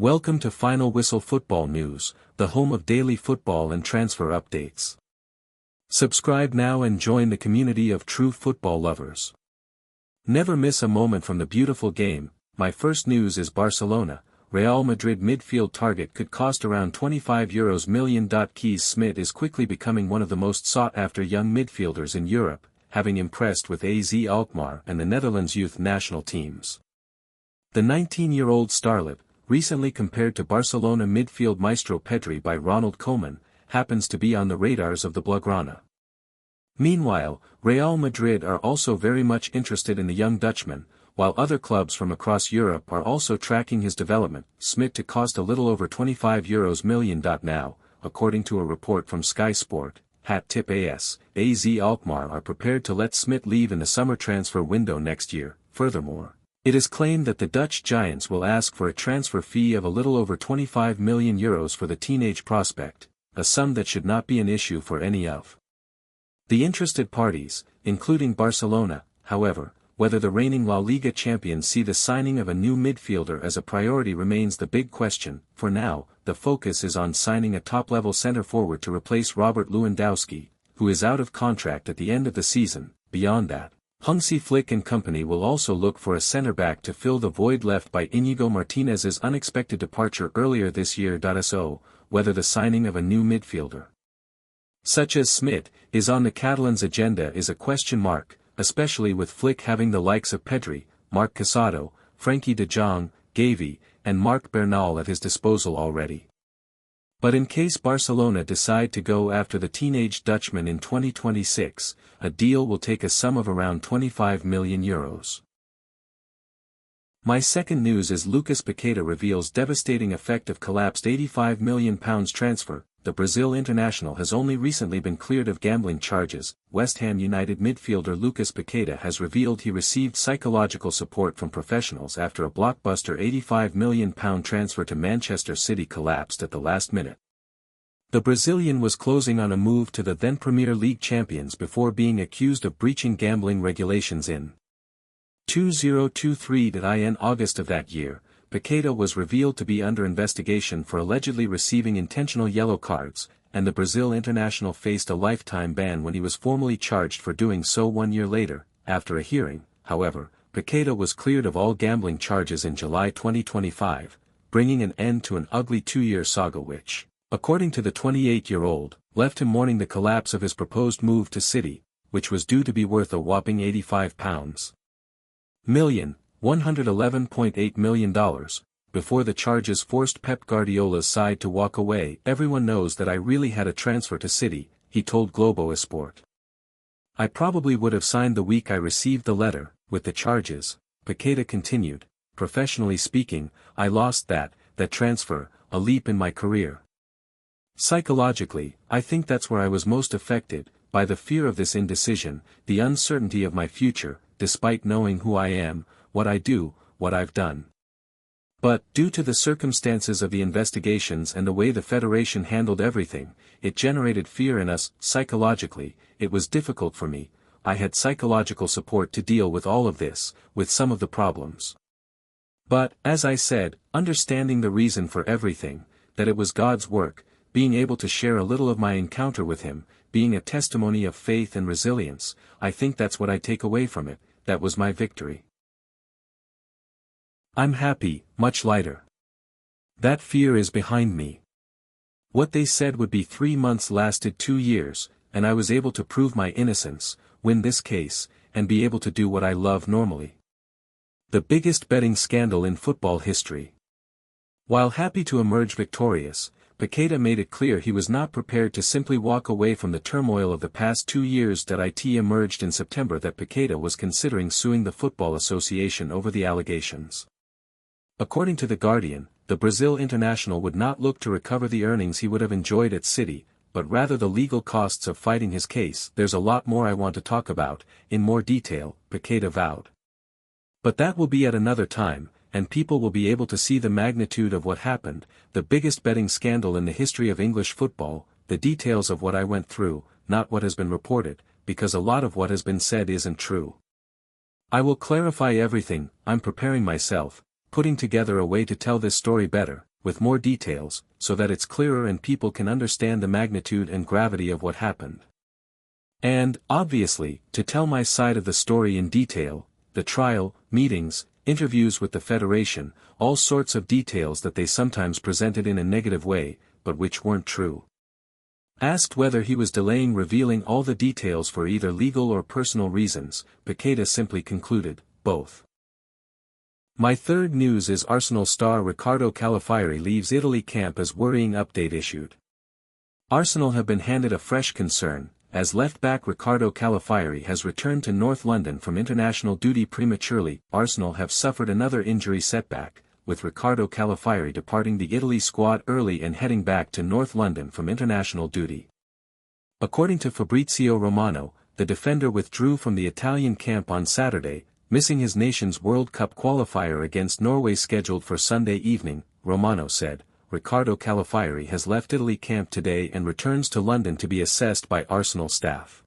Welcome to Final Whistle Football News, the home of daily football and transfer updates. Subscribe now and join the community of true football lovers. Never miss a moment from the beautiful game. My first news is Barcelona. Real Madrid midfield target could cost around €25 million. Kees Smit is quickly becoming one of the most sought-after young midfielders in Europe, having impressed with AZ Alkmaar and the Netherlands youth national teams. The 19-year-old starlet, recently compared to Barcelona midfield maestro Pedri by Ronald Koeman, happens to be on the radars of the Blaugrana. Meanwhile, Real Madrid are also very much interested in the young Dutchman, while other clubs from across Europe are also tracking his development. Smit to cost a little over €25 million now, according to a report from Sky Sport. Hat tip AS Alkmaar are prepared to let Smit leave in the summer transfer window next year. Furthermore, it is claimed that the Dutch giants will ask for a transfer fee of a little over €25 million for the teenage prospect, a sum that should not be an issue for any of the interested parties, including Barcelona. However, whether the reigning La Liga champions see the signing of a new midfielder as a priority remains the big question. For now, the focus is on signing a top-level centre-forward to replace Robert Lewandowski, who is out of contract at the end of the season. Beyond that, Hansi Flick and company will also look for a centre-back to fill the void left by Íñigo Martínez's unexpected departure earlier this year. So, whether the signing of a new midfielder, such as Smit, is on the Catalans' agenda is a question mark, especially with Flick having the likes of Pedri, Marc Casado, Frenkie de Jong, Gavi, and Marc Bernal at his disposal already. But in case Barcelona decide to go after the teenage Dutchman in 2026, a deal will take a sum of around €25 million. My second news is Lucas Paqueta reveals devastating effect of collapsed £85 million transfer. The Brazil international has only recently been cleared of gambling charges. West Ham United midfielder Lucas Paqueta has revealed he received psychological support from professionals after a blockbuster £85 million transfer to Manchester City collapsed at the last minute. The Brazilian was closing on a move to the then Premier League champions before being accused of breaching gambling regulations in 2023. In August of that year, Paqueta was revealed to be under investigation for allegedly receiving intentional yellow cards, and the Brazil international faced a lifetime ban when he was formally charged for doing so 1 year later. After a hearing, however, Paqueta was cleared of all gambling charges in July 2025, bringing an end to an ugly 2-year saga which, according to the 28-year-old, left him mourning the collapse of his proposed move to City, which was due to be worth a whopping £85 million. $111.8 million, before the charges forced Pep Guardiola's side to walk away. Everyone knows that I really had a transfer to City, he told Globo Esport. I probably would have signed the week I received the letter. With the charges, Paqueta continued, professionally speaking, I lost that transfer, a leap in my career. Psychologically, I think that's where I was most affected, by the fear of this indecision, the uncertainty of my future, despite knowing who I am, what I do, what I've done. But, due to the circumstances of the investigations and the way the federation handled everything, it generated fear in us. Psychologically, it was difficult for me. I had psychological support to deal with all of this, with some of the problems. But, as I said, understanding the reason for everything, that it was God's work, being able to share a little of my encounter with Him, being a testimony of faith and resilience, I think that's what I take away from it. That was my victory. I'm happy, much lighter. That fear is behind me. What they said would be 3 months lasted 2 years, and I was able to prove my innocence, win this case, and be able to do what I love normally. The biggest betting scandal in football history. While happy to emerge victorious, Paqueta made it clear he was not prepared to simply walk away from the turmoil of the past 2 years. It emerged in September that Paqueta was considering suing the Football Association over the allegations. According to The Guardian, the Brazil international would not look to recover the earnings he would have enjoyed at City, but rather the legal costs of fighting his case. There's a lot more I want to talk about, in more detail, Paqueta vowed. But that will be at another time, and people will be able to see the magnitude of what happened, the biggest betting scandal in the history of English football, the details of what I went through, not what has been reported, because a lot of what has been said isn't true. I will clarify everything. I'm preparing myself, putting together a way to tell this story better, with more details, so that it's clearer and people can understand the magnitude and gravity of what happened. And, obviously, to tell my side of the story in detail, the trial, meetings, interviews with the federation, all sorts of details that they sometimes presented in a negative way, but which weren't true. Asked whether he was delaying revealing all the details for either legal or personal reasons, Paqueta simply concluded, both. My third news is Arsenal star Riccardo Calafiori leaves Italy camp as worrying update issued. Arsenal have been handed a fresh concern, as left-back Riccardo Calafiori has returned to North London from international duty prematurely. Arsenal have suffered another injury setback, with Riccardo Calafiori departing the Italy squad early and heading back to North London from international duty. According to Fabrizio Romano, the defender withdrew from the Italian camp on Saturday, missing his nation's World Cup qualifier against Norway scheduled for Sunday evening. Romano said, Riccardo Calafiori has left Italy camp today and returns to London to be assessed by Arsenal staff.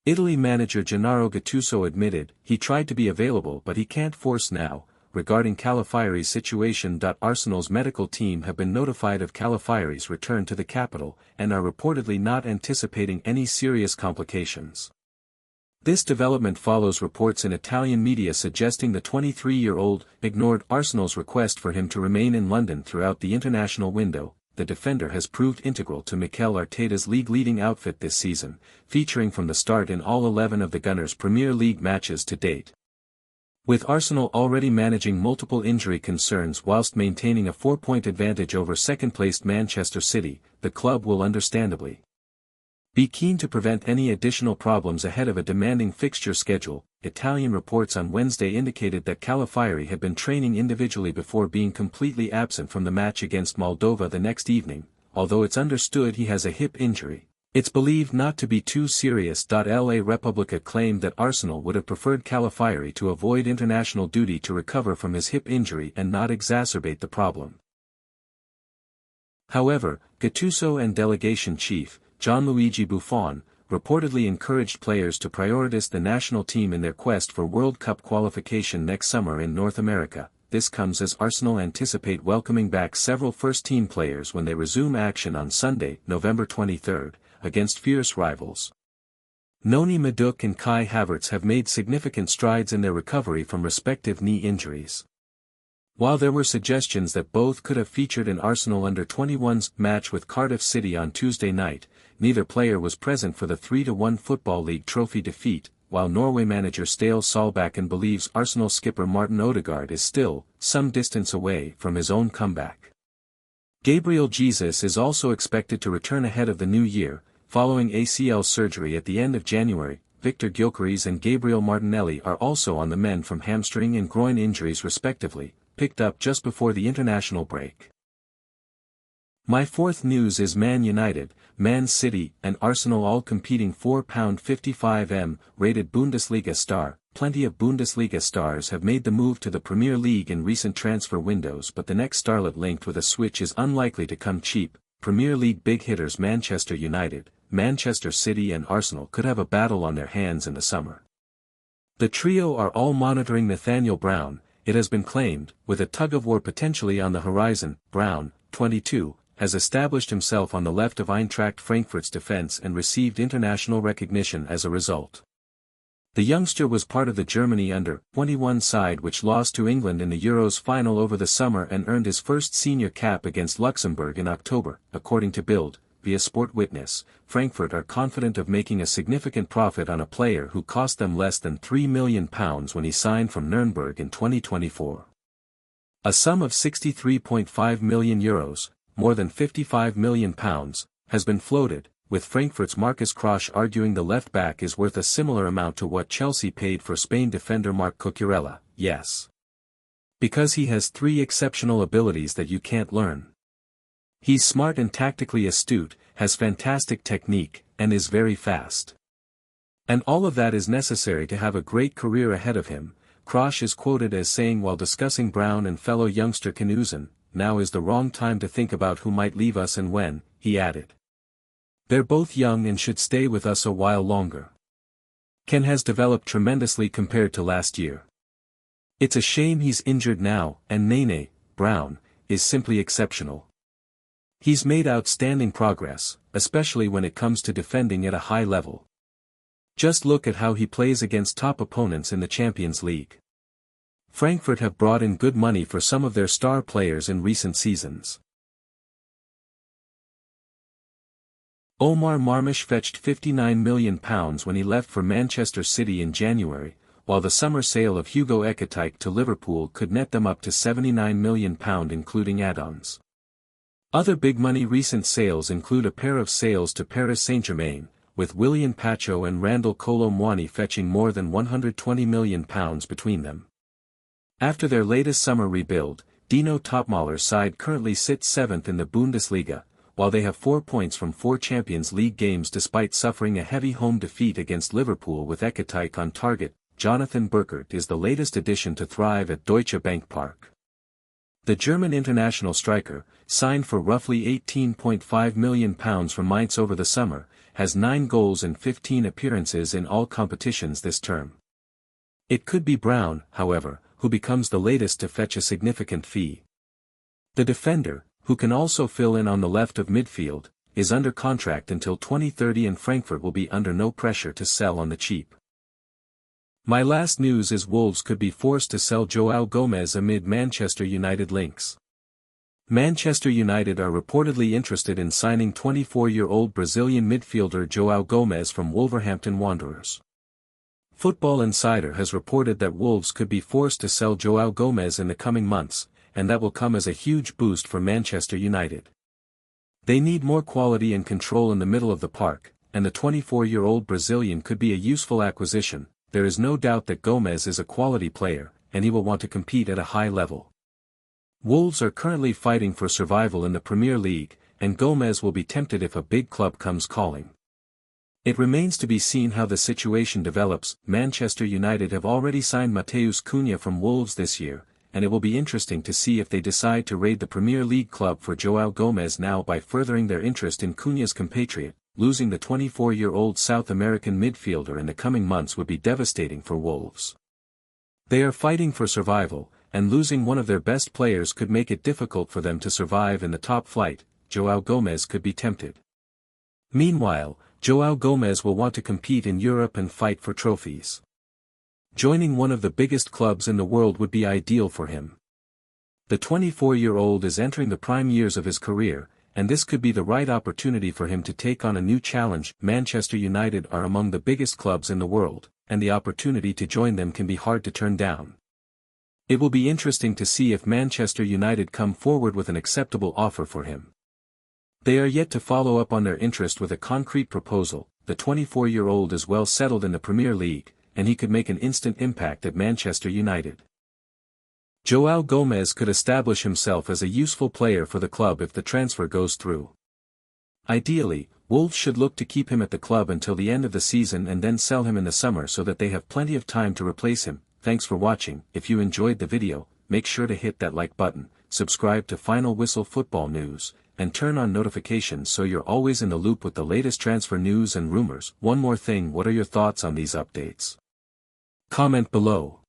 Italy manager Gennaro Gattuso admitted, he tried to be available but he can't force now. Regarding Calafiori's situation. Arsenal's medical team have been notified of Calafiori's return to the capital, and are reportedly not anticipating any serious complications. This development follows reports in Italian media suggesting the 23-year-old ignored Arsenal's request for him to remain in London throughout the international window. The defender has proved integral to Mikel Arteta's league-leading outfit this season, featuring from the start in all 11 of the Gunners' Premier League matches to date. With Arsenal already managing multiple injury concerns whilst maintaining a 4-point advantage over second-placed Manchester City, the club will understandably be keen to prevent any additional problems ahead of a demanding fixture schedule. Italian reports on Wednesday indicated that Calafiori had been training individually before being completely absent from the match against Moldova the next evening. Although it's understood he has a hip injury, it's believed not to be too serious. La Repubblica claimed that Arsenal would have preferred Calafiori to avoid international duty to recover from his hip injury and not exacerbate the problem. However, Gattuso and delegation chief, Gianluigi Buffon, reportedly encouraged players to prioritize the national team in their quest for World Cup qualification next summer in North America. This comes as Arsenal anticipate welcoming back several first-team players when they resume action on Sunday, November 23, against fierce rivals. Noni Madueke and Kai Havertz have made significant strides in their recovery from respective knee injuries. While there were suggestions that both could have featured in Arsenal under-21's match with Cardiff City on Tuesday night, neither player was present for the 3-1 Football League trophy defeat, while Norway manager Ståle Solbakken believes Arsenal skipper Martin Odegaard is still some distance away from his own comeback. Gabriel Jesus is also expected to return ahead of the new year, following ACL surgery at the end of January. Victor Gyökeres and Gabriel Martinelli are also on the mend from hamstring and groin injuries respectively, picked up just before the international break. My fourth news is Man United, Man City and Arsenal all competing for £55m rated Bundesliga star. Plenty of Bundesliga stars have made the move to the Premier League in recent transfer windows, but the next starlet linked with a switch is unlikely to come cheap. Premier League big hitters Manchester United, Manchester City and Arsenal could have a battle on their hands in the summer. The trio are all monitoring Nathaniel Brown, it has been claimed, with a tug-of-war potentially on the horizon. Brown, 22, has established himself on the left of Eintracht Frankfurt's defense and received international recognition as a result. The youngster was part of the Germany under-21 side which lost to England in the Euros final over the summer and earned his first senior cap against Luxembourg in October. According to Bild, via Sport Witness, Frankfurt are confident of making a significant profit on a player who cost them less than £3 million when he signed from Nuremberg in 2024. A sum of €63.5 million, more than £55 million, has been floated, with Frankfurt's Marcus Krosch arguing the left-back is worth a similar amount to what Chelsea paid for Spain defender Marc Cucurella. Yes. Because he has 3 exceptional abilities that you can't learn. He's smart and tactically astute, has fantastic technique, and is very fast. And all of that is necessary to have a great career ahead of him. Krosch is quoted as saying while discussing Brown and fellow youngster Knudsen, "Now is the wrong time to think about who might leave us and when," he added. "They're both young and should stay with us a while longer. Ken has developed tremendously compared to last year. It's a shame he's injured now, and Nene, Brown, is simply exceptional. He's made outstanding progress, especially when it comes to defending at a high level. Just look at how he plays against top opponents in the Champions League. Frankfurt have brought in good money for some of their star players in recent seasons. Omar Marmush fetched £59 million when he left for Manchester City in January, while the summer sale of Hugo Ekitike to Liverpool could net them up to £79 million including add-ons. Other big-money recent sales include a pair of sales to Paris Saint-Germain, with Willian Pacho and Randall Kolo Muani fetching more than £120 million between them. After their latest summer rebuild, Dino Topmoller's side currently sits 7th in the Bundesliga, while they have 4 points from 4 Champions League games despite suffering a heavy home defeat against Liverpool with Ekitike on target. Jonathan Burkert is the latest addition to thrive at Deutsche Bank Park. The German international striker, signed for roughly £18.5 million from Mainz over the summer, has 9 goals and 15 appearances in all competitions this term. It could be Brown, however, who becomes the latest to fetch a significant fee. The defender, who can also fill in on the left of midfield, is under contract until 2030 and Frankfurt will be under no pressure to sell on the cheap. My last news is Wolves could be forced to sell Joao Gomes amid Manchester United links. Manchester United are reportedly interested in signing 24-year-old Brazilian midfielder Joao Gomes from Wolverhampton Wanderers. Football Insider has reported that Wolves could be forced to sell Joao Gomes in the coming months, and that will come as a huge boost for Manchester United. They need more quality and control in the middle of the park, and the 24-year-old Brazilian could be a useful acquisition. There is no doubt that Gomes is a quality player, and he will want to compete at a high level. Wolves are currently fighting for survival in the Premier League, and Gomes will be tempted if a big club comes calling. It remains to be seen how the situation develops. Manchester United have already signed Mateus Cunha from Wolves this year, and it will be interesting to see if they decide to raid the Premier League club for Joao Gomes now by furthering their interest in Cunha's compatriot. Losing the 24-year-old South American midfielder in the coming months would be devastating for Wolves. They are fighting for survival, and losing one of their best players could make it difficult for them to survive in the top flight. Joao Gomes could be tempted. Meanwhile, Joao Gomes will want to compete in Europe and fight for trophies. Joining one of the biggest clubs in the world would be ideal for him. The 24-year-old is entering the prime years of his career, and this could be the right opportunity for him to take on a new challenge. Manchester United are among the biggest clubs in the world, and the opportunity to join them can be hard to turn down. It will be interesting to see if Manchester United come forward with an acceptable offer for him. They are yet to follow up on their interest with a concrete proposal. The 24-year-old is well settled in the Premier League, and he could make an instant impact at Manchester United. Joao Gomes could establish himself as a useful player for the club if the transfer goes through. Ideally, Wolves should look to keep him at the club until the end of the season and then sell him in the summer so that they have plenty of time to replace him. Thanks for watching. If you enjoyed the video, make sure to hit that like button, subscribe to Final Whistle Football News, and turn on notifications so you're always in the loop with the latest transfer news and rumors. One more thing, what are your thoughts on these updates? Comment below.